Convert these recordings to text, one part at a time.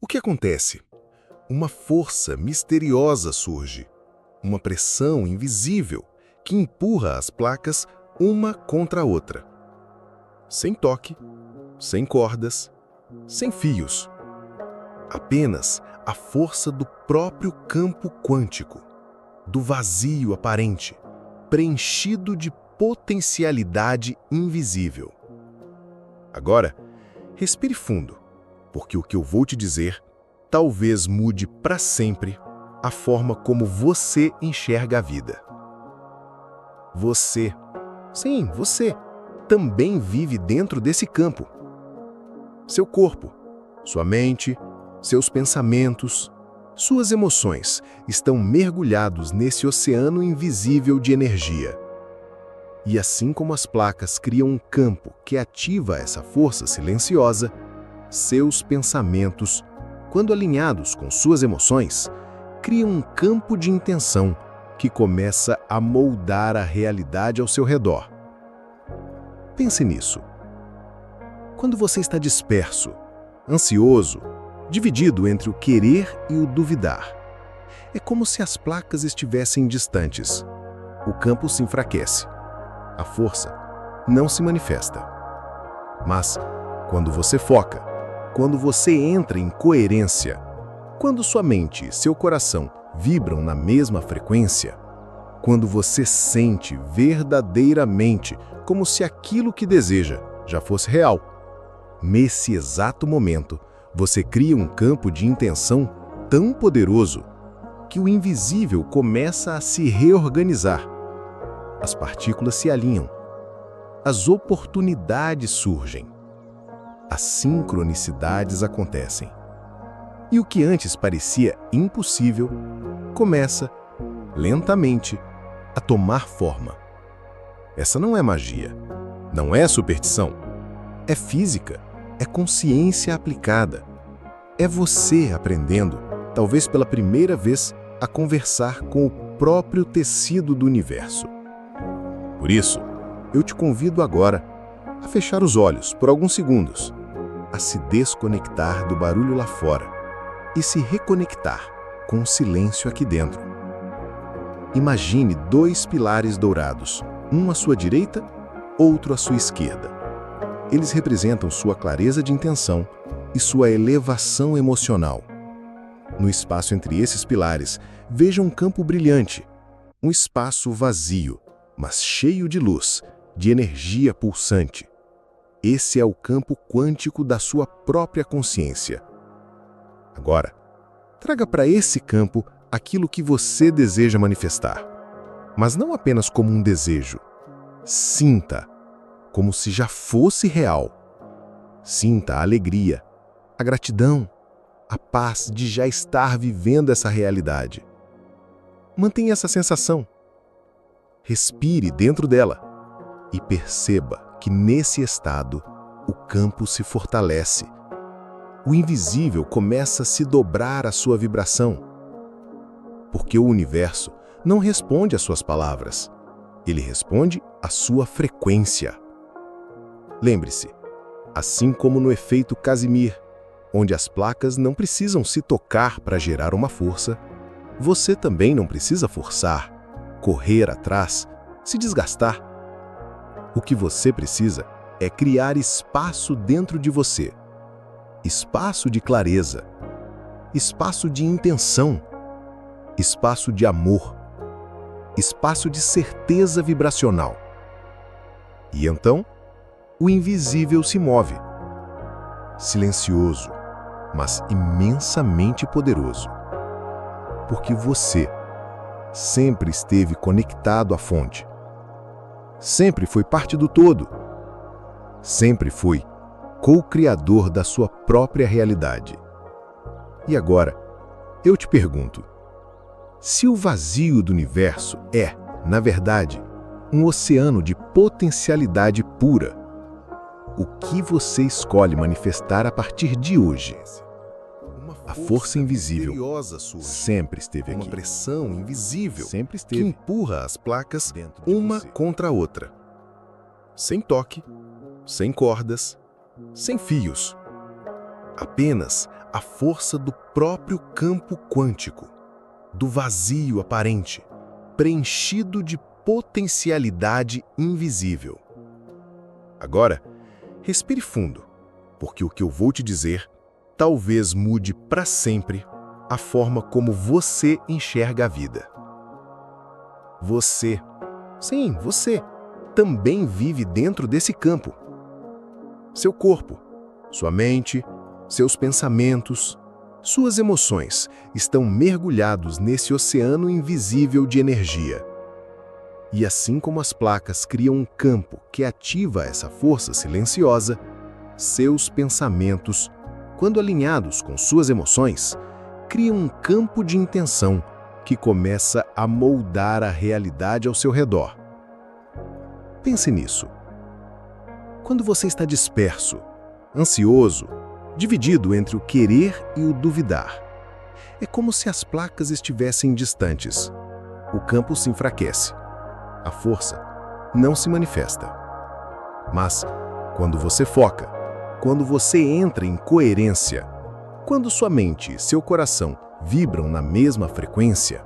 O que acontece? Uma força misteriosa surge, uma pressão invisível que empurra as placas uma contra a outra. Sem toque, sem cordas, sem fios. Apenas a força do próprio campo quântico, do vazio aparente, preenchido de potencialidade invisível. Agora, respire fundo, porque o que eu vou te dizer talvez mude para sempre a forma como você enxerga a vida. Você, sim, você, também vive dentro desse campo. Seu corpo, sua mente, seus pensamentos, suas emoções estão mergulhados nesse oceano invisível de energia. E assim como as placas criam um campo que ativa essa força silenciosa, seus pensamentos, quando alinhados com suas emoções, criam um campo de intenção que começa a moldar a realidade ao seu redor. Pense nisso. Quando você está disperso, ansioso, dividido entre o querer e o duvidar, é como se as placas estivessem distantes. O campo se enfraquece. A força não se manifesta. Mas, quando você foca, quando você entra em coerência, quando sua mente e seu coração vibram na mesma frequência, quando você sente verdadeiramente como se aquilo que deseja já fosse real, nesse exato momento, você cria um campo de intenção tão poderoso que o invisível começa a se reorganizar. As partículas se alinham. As oportunidades surgem. As sincronicidades acontecem. E o que antes parecia impossível começa, lentamente, a tomar forma. Essa não é magia, não é superstição. É física, é consciência aplicada. É você aprendendo, talvez pela primeira vez, a conversar com o próprio tecido do universo. Por isso, eu te convido agora a fechar os olhos por alguns segundos, a se desconectar do barulho lá fora e se reconectar com o silêncio aqui dentro. Imagine dois pilares dourados, um à sua direita, outro à sua esquerda. Eles representam sua clareza de intenção e sua elevação emocional. No espaço entre esses pilares, veja um campo brilhante, um espaço vazio, mas cheio de luz, de energia pulsante. Esse é o campo quântico da sua própria consciência. Agora, traga para esse campo aquilo que você deseja manifestar. Mas não apenas como um desejo. Sinta, como se já fosse real. Sinta a alegria, a gratidão, a paz de já estar vivendo essa realidade. Mantenha essa sensação. Respire dentro dela e perceba que nesse estado o campo se fortalece. O invisível começa a se dobrar à sua vibração. Porque o universo não responde às suas palavras, ele responde à sua frequência. Lembre-se, assim como no efeito Casimir, onde as placas não precisam se tocar para gerar uma força, você também não precisa forçar, correr atrás, se desgastar. O que você precisa é criar espaço dentro de você. Espaço de clareza, espaço de intenção, espaço de amor, espaço de certeza vibracional. E então, o invisível se move. Silencioso, mas imensamente poderoso. Porque você sempre esteve conectado à fonte. Sempre foi parte do todo. Sempre foi co-criador da sua própria realidade. E agora, eu te pergunto, se o vazio do universo é, na verdade, um oceano de potencialidade pura, o que você escolhe manifestar a partir de hoje? A força invisível sempre esteve aqui. Uma pressão invisível Sempre que esteve empurra as placas dentro de uma você. contra a outra. Sem toque, sem cordas, sem fios. Apenas a força do próprio campo quântico, do vazio aparente, preenchido de potencialidade invisível. Agora, respire fundo, porque o que eu vou te dizer talvez mude para sempre a forma como você enxerga a vida. Você, sim, você, também vive dentro desse campo. Seu corpo, sua mente, seus pensamentos, suas emoções estão mergulhados nesse oceano invisível de energia. E assim como as placas criam um campo que ativa essa força silenciosa, seus pensamentos, quando alinhados com suas emoções, criam um campo de intenção que começa a moldar a realidade ao seu redor. Pense nisso. Quando você está disperso, ansioso, dividido entre o querer e o duvidar, é como se as placas estivessem distantes. O campo se enfraquece. A força não se manifesta. Mas, quando você foca, quando você entra em coerência, quando sua mente e seu coração vibram na mesma frequência,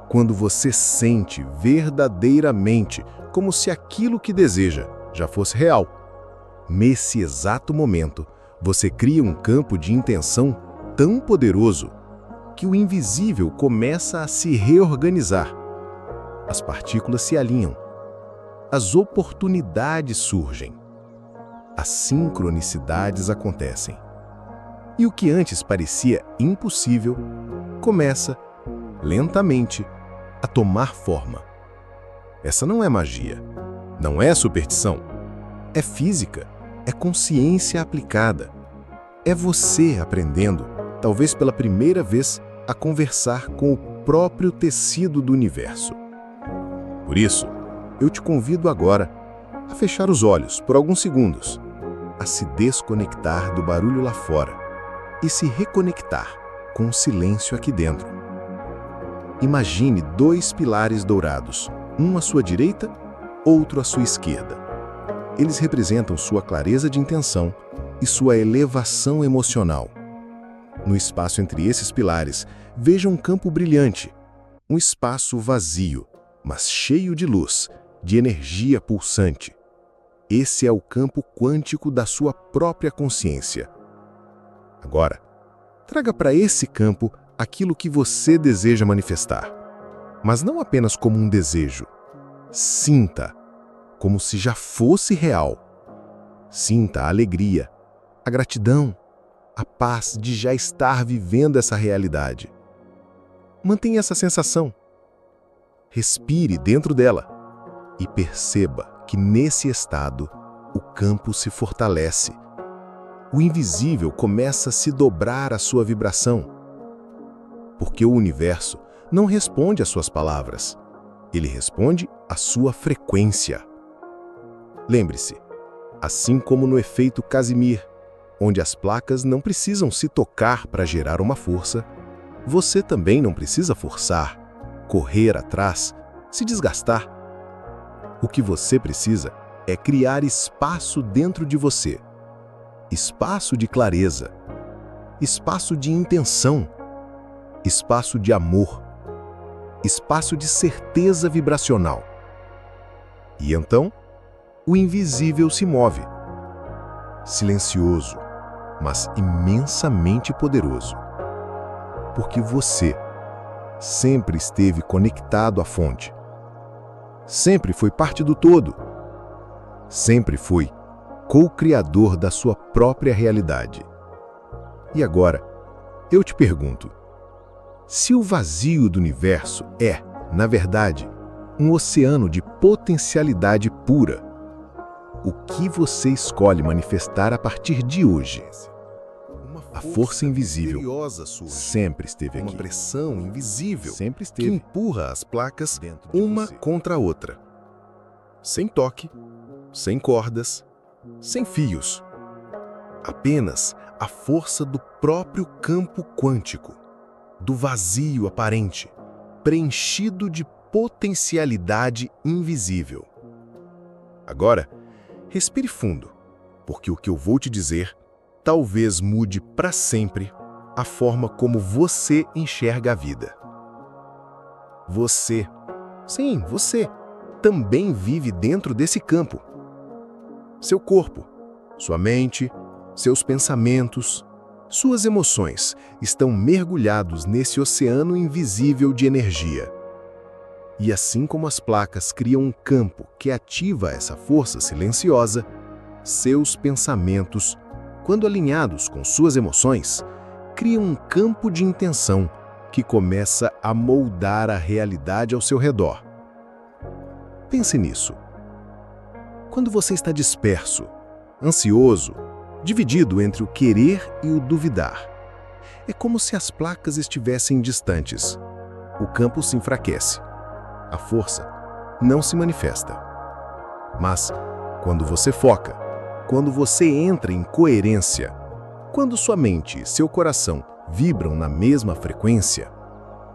quando você sente verdadeiramente como se aquilo que deseja já fosse real, nesse exato momento, você cria um campo de intenção tão poderoso que o invisível começa a se reorganizar. As partículas se alinham. As oportunidades surgem. As sincronicidades acontecem. E o que antes parecia impossível começa, lentamente, a tomar forma. Essa não é magia, não é superstição. É física, é consciência aplicada. É você aprendendo, talvez pela primeira vez, a conversar com o próprio tecido do universo. Por isso, eu te convido agora a fechar os olhos por alguns segundos, a se desconectar do barulho lá fora e se reconectar com o silêncio aqui dentro. Imagine dois pilares dourados, um à sua direita, outro à sua esquerda. Eles representam sua clareza de intenção e sua elevação emocional. No espaço entre esses pilares, veja um campo brilhante, um espaço vazio, mas cheio de luz, de energia pulsante. Esse é o campo quântico da sua própria consciência. Agora, traga para esse campo aquilo que você deseja manifestar, mas não apenas como um desejo. Sinta, como se já fosse real. Sinta a alegria, a gratidão, a paz de já estar vivendo essa realidade. Mantenha essa sensação. Respire dentro dela e perceba que nesse estado o campo se fortalece. O invisível começa a se dobrar à sua vibração. Porque o universo não responde às suas palavras, ele responde à sua frequência. Lembre-se, assim como no efeito Casimir, onde as placas não precisam se tocar para gerar uma força, você também não precisa forçar, correr atrás, se desgastar. O que você precisa é criar espaço dentro de você. Espaço de clareza, espaço de intenção, espaço de amor, espaço de certeza vibracional. E então, o invisível se move. Silencioso, mas imensamente poderoso. Porque você sempre esteve conectado à fonte. Sempre foi parte do todo. Sempre foi co-criador da sua própria realidade. E agora, eu te pergunto, se o vazio do universo é, na verdade, um oceano de potencialidade pura, o que você escolhe manifestar a partir de hoje? A força invisível sempre esteve aqui. Uma pressão invisível sempre esteve, que empurra as placas uma contra a outra. Sem toque, sem cordas, sem fios. Apenas a força do próprio campo quântico, do vazio aparente, preenchido de potencialidade invisível. Agora, respire fundo, porque o que eu vou te dizer talvez mude para sempre a forma como você enxerga a vida. Você, sim, você, também vive dentro desse campo. Seu corpo, sua mente, seus pensamentos, suas emoções estão mergulhados nesse oceano invisível de energia. E assim como as placas criam um campo que ativa essa força silenciosa, seus pensamentos, quando alinhados com suas emoções, criam um campo de intenção que começa a moldar a realidade ao seu redor. Pense nisso. Quando você está disperso, ansioso, dividido entre o querer e o duvidar, é como se as placas estivessem distantes. O campo se enfraquece. A força não se manifesta. Mas, quando você foca, quando você entra em coerência, quando sua mente e seu coração vibram na mesma frequência,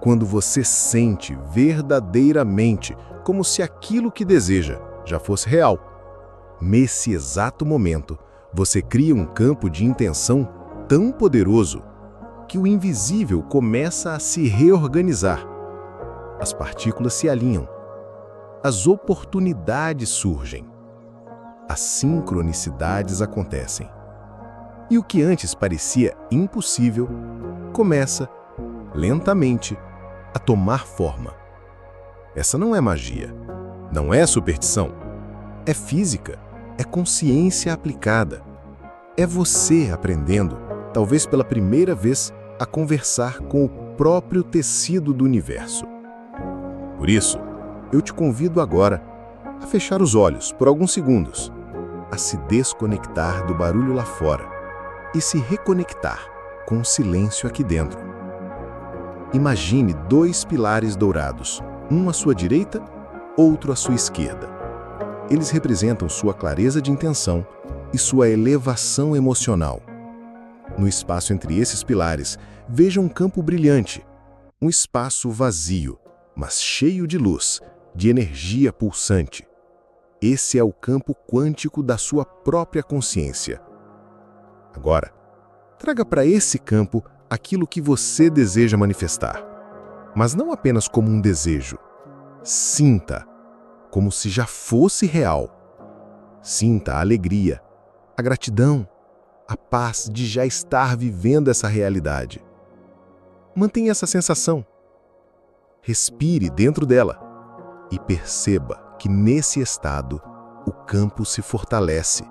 quando você sente verdadeiramente como se aquilo que deseja já fosse real, nesse exato momento, você cria um campo de intenção tão poderoso que o invisível começa a se reorganizar. As partículas se alinham. As oportunidades surgem. As sincronicidades acontecem. E o que antes parecia impossível começa, lentamente, a tomar forma. Essa não é magia, não é superstição. É física, é consciência aplicada. É você aprendendo, talvez pela primeira vez, a conversar com o próprio tecido do universo. Por isso, eu te convido agora a fechar os olhos por alguns segundos, a se desconectar do barulho lá fora e se reconectar com o silêncio aqui dentro. Imagine 2 pilares dourados, um à sua direita, outro à sua esquerda. Eles representam sua clareza de intenção e sua elevação emocional. No espaço entre esses pilares, veja um campo brilhante, um espaço vazio, mas cheio de luz, de energia pulsante. Esse é o campo quântico da sua própria consciência. Agora, traga para esse campo aquilo que você deseja manifestar, mas não apenas como um desejo. Sinta, como se já fosse real. Sinta a alegria, a gratidão, a paz de já estar vivendo essa realidade. Mantenha essa sensação. Respire dentro dela e perceba que nesse estado o campo se fortalece.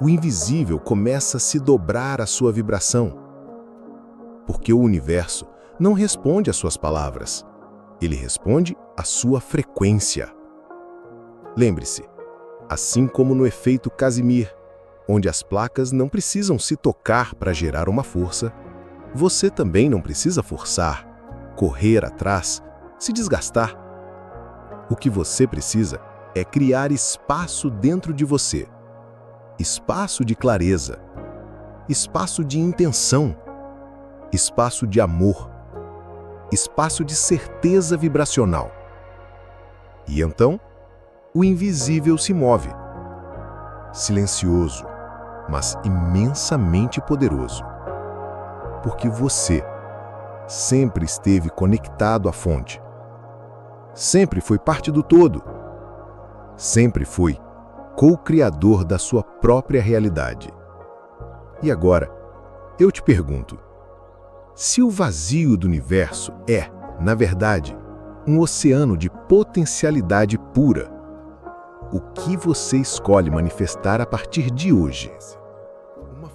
O invisível começa a se dobrar à sua vibração. Porque o universo não responde às suas palavras, ele responde à sua frequência. Lembre-se, assim como no efeito Casimir, onde as placas não precisam se tocar para gerar uma força, você também não precisa forçar, correr atrás, se desgastar. O que você precisa é criar espaço dentro de você. Espaço de clareza, espaço de intenção, espaço de amor, espaço de certeza vibracional. E então, o invisível se move. Silencioso, mas imensamente poderoso. Porque você sempre esteve conectado à fonte. Sempre foi parte do todo. Sempre foi co-criador da sua própria realidade. E agora, eu te pergunto, se o vazio do universo é, na verdade, um oceano de potencialidade pura, o que você escolhe manifestar a partir de hoje?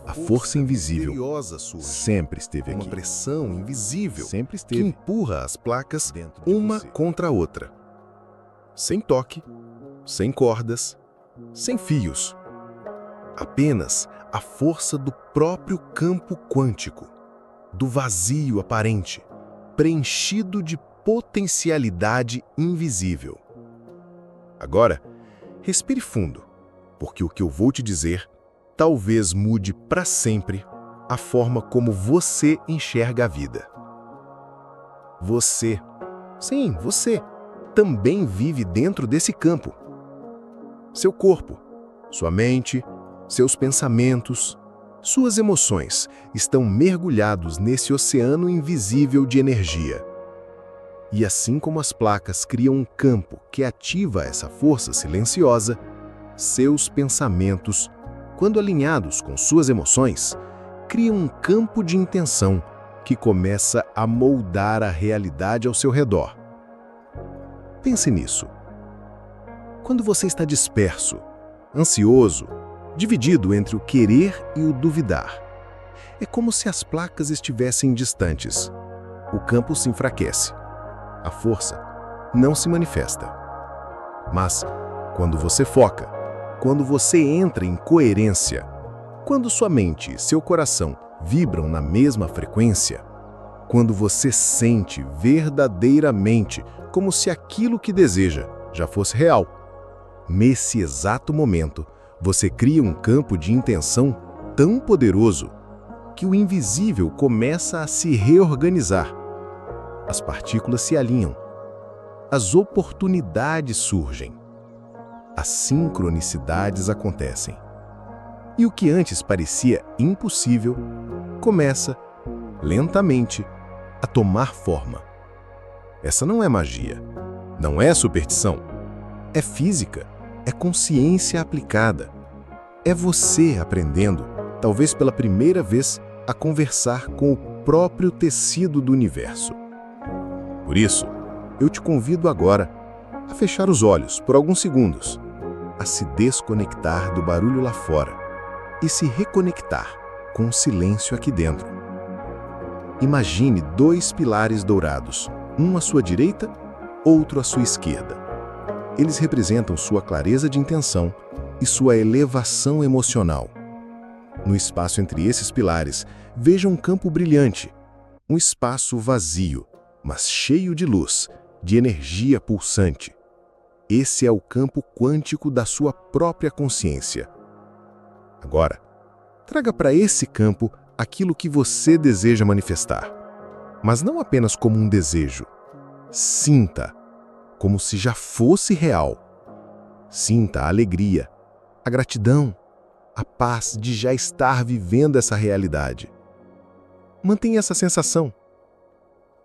A força invisível sempre esteve aqui. Uma pressão invisível que empurra as placas uma contra a outra. Sem toque, sem cordas, sem fios. Apenas a força do próprio campo quântico, do vazio aparente, preenchido de potencialidade invisível. Agora, respire fundo, porque o que eu vou te dizer talvez mude para sempre a forma como você enxerga a vida. Você, sim, você, também vive dentro desse campo. Seu corpo, sua mente, seus pensamentos, Suas emoções estão mergulhados nesse oceano invisível de energia. E assim como as placas criam um campo que ativa essa força silenciosa, seus pensamentos, quando alinhados com suas emoções, criam um campo de intenção que começa a moldar a realidade ao seu redor. Pense nisso. Quando você está disperso, ansioso, dividido entre o querer e o duvidar, é como se as placas estivessem distantes. O campo se enfraquece. A força não se manifesta. Mas, quando você foca, quando você entra em coerência, quando sua mente e seu coração vibram na mesma frequência, quando você sente verdadeiramente como se aquilo que deseja já fosse real, nesse exato momento, você cria um campo de intenção tão poderoso que o invisível começa a se reorganizar. As partículas se alinham. As oportunidades surgem. As sincronicidades acontecem. E o que antes parecia impossível começa, lentamente, a tomar forma. Essa não é magia, não é superstição. É física, é consciência aplicada. É você aprendendo, talvez pela primeira vez, a conversar com o próprio tecido do universo. Por isso, eu te convido agora a fechar os olhos por alguns segundos, a se desconectar do barulho lá fora e se reconectar com o silêncio aqui dentro. Imagine 2 pilares dourados, um à sua direita, outro à sua esquerda. Eles representam sua clareza de intenção e sua elevação emocional. No espaço entre esses pilares, veja um campo brilhante, um espaço vazio, mas cheio de luz, de energia pulsante. Esse é o campo quântico da sua própria consciência. Agora, traga para esse campo aquilo que você deseja manifestar, mas não apenas como um desejo. Sinta, como se já fosse real. Sinta a alegria, a gratidão, a paz de já estar vivendo essa realidade. Mantenha essa sensação.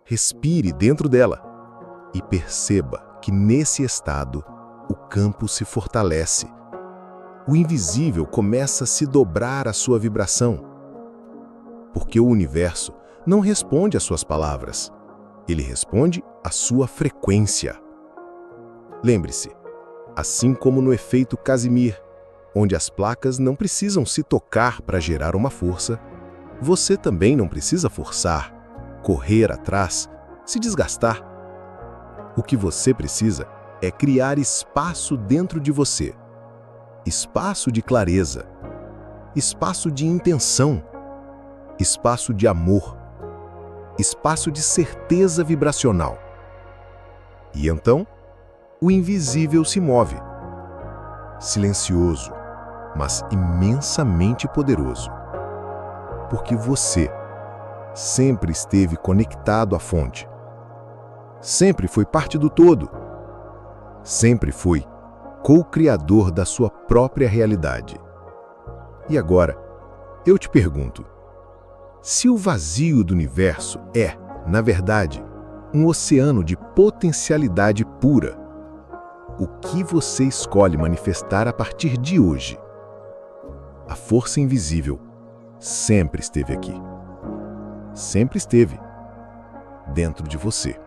Respire dentro dela e perceba que nesse estado o campo se fortalece. O invisível começa a se dobrar à sua vibração. Porque o universo não responde às suas palavras, ele responde à sua frequência. Lembre-se, assim como no efeito Casimir, onde as placas não precisam se tocar para gerar uma força, você também não precisa forçar, correr atrás, se desgastar. O que você precisa é criar espaço dentro de você. Espaço de clareza, espaço de intenção, espaço de amor, espaço de certeza vibracional. E então, o invisível se move. Silencioso, mas imensamente poderoso. Porque você sempre esteve conectado à fonte. Sempre foi parte do todo. Sempre foi co-criador da sua própria realidade. E agora, eu te pergunto, se o vazio do universo é, na verdade, um oceano de potencialidade pura, o que você escolhe manifestar a partir de hoje? A força invisível sempre esteve aqui. Sempre esteve dentro de você.